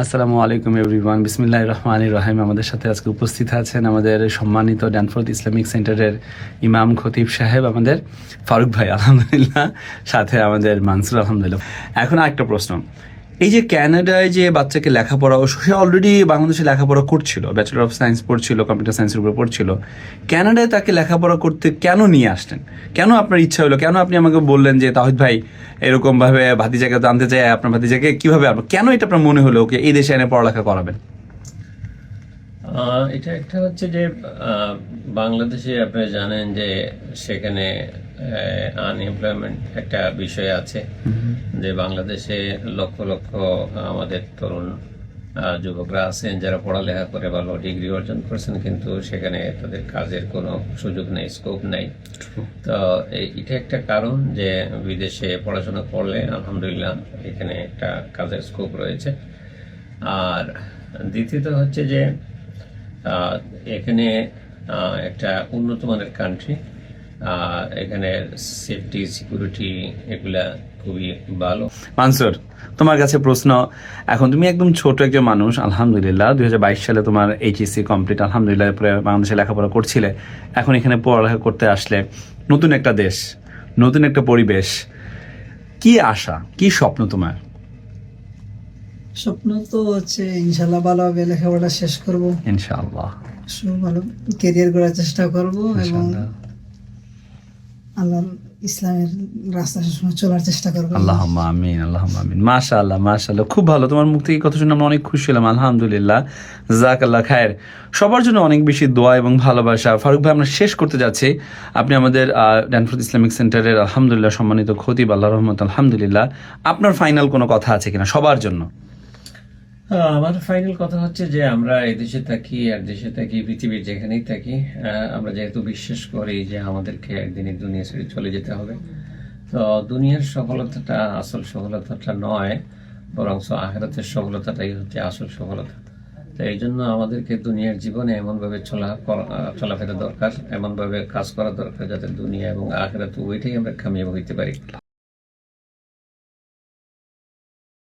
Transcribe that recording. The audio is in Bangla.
আসসালামু আলাইকুম এভরিওয়ান, বিসমিল্লাহির রহমানির রহিম। আমাদের সাথে আজকে উপস্থিত আছেন আমাদের সম্মানিত ড্যানফোর্থ ইসলামিক সেন্টারের ইমাম খতিব সাহেব, আমাদের ফারুক ভাই আলহামদুলিল্লাহ, সাথে আমাদের মানসুর আলহামদুলিল্লাহ। এখন আরেকটা প্রশ্ন, এই যে ক্যানাডায় যে বাচ্চাকে লেখাপড়া, সে অলরেডি বাংলাদেশে লেখাপড়া করছিল, ব্যাচেলর অফ সায়েন্স পড়ছিল, কম্পিউটার সায়েন্সের উপর পড়ছিল, ক্যানাডায় তাকে লেখাপড়া করতে কেন নিয়ে আসলেন? কেন আপনার ইচ্ছা হলো? কেন আপনি আমাকে বললেন যে তাহিদ ভাই এরকমভাবে ভাতিজাকে জানতে চাই, আপনার ভাতিজাকে কীভাবে, কেন এটা আপনার মনে হলো ওকে এই দেশে এনে পড়ালেখা করাবেন? এটা একটা হচ্ছে যে বাংলাদেশে আপনারা জানেন যে সেখানে আনএমপ্লয়মেন্ট একটা বিষয় আছে, যে বাংলাদেশে লক্ষ লক্ষ আমাদের তরুণ যুবকরা আছেন যারা পড়ালেখা করে ভালো ডিগ্রি অর্জন করছেন, কিন্তু সেখানে তাদের কাজের কোনো সুযোগ নেই, স্কোপ নেই। তো এটা একটা কারণ যে বিদেশে পড়াশোনা করলে আলহামদুলিল্লাহ এখানে একটা কাজের স্কোপ রয়েছে। আর দ্বিতীয়ত হচ্ছে যে এখানে একটা উন্নত মানের কান্ট্রি, এখানে সেফটি সিকিউরিটি এগুলা খুবই ভালো। মানসুর, তোমার কাছে প্রশ্ন, এখন তুমি একদম ছোট একজন মানুষ, আলহামদুলিল্লাহ 2022 সালে তোমার এইচএসসি কমপ্লিট, আলহামদুলিল্লাহ পরে বাংলাদেশে লেখাপড়া করছিলে, এখন এখানে পড়ালেখা করতে আসলে, নতুন একটা দেশ, নতুন একটা পরিবেশ, কি আশা, কি স্বপ্ন তোমার? স্বপ্ন তো হচ্ছে ইনশাল্লাহ ভালোভাবে লেখাপড়া শেষ করব, ইনশাআল্লাহ ভালো কেরিয়ার করার চেষ্টা করব এবং আল্লাহ ইসলামের রাস্তা সবসময় চলার চেষ্টা করবো। আল্লাহুম্মা আমিন, আল্লাহুম্মা আমিন। মাশাআল্লাহ, মাশাআল্লাহ, খুব ভালো। তোমার মুখ থেকে কথা শুনে আমরা অনেক খুশি হলাম, আলহামদুলিল্লাহ, জাযাকাল্লাহ খায়ের। সবার জন্য অনেক বেশি দোয়া এবং ভালোবাসা। ফারুক ভাই, আমরা শেষ করতে যাচ্ছি। আপনি আমাদের ড্যানফোর্থ ইসলামিক সেন্টারের আলহামদুলিল্লাহ সম্মানিত খতিব, আল্লাহর রহমত, আলহামদুলিল্লাহ, আপনার ফাইনাল কোনো কথা আছে কিনা সবার জন্য? আমার ফাইনাল কথা হচ্ছে যে আমরা এদেশে থাকি আর দেশে থাকি, পৃথিবীর যেখানেই থাকি, আমরা যেহেতু বিশ্বাস করি যে আমাদেরকে একদিন এই দুনিয়া ছেড়ে চলে যেতে হবে, তো দুনিয়ার সফলতাটা আসল সফলতাটা নয়, বরং আখিরাতের সফলতাটাই হচ্ছে আসল সফলতা। তো এই জন্য আমাদেরকে দুনিয়ার জীবনে এমনভাবে চলাফেরা দরকার, এমনভাবে কাজ করা দরকার যাতে দুনিয়া এবং আখিরাত উভয়টাই আমরা কামিয়াব হইতে পারি।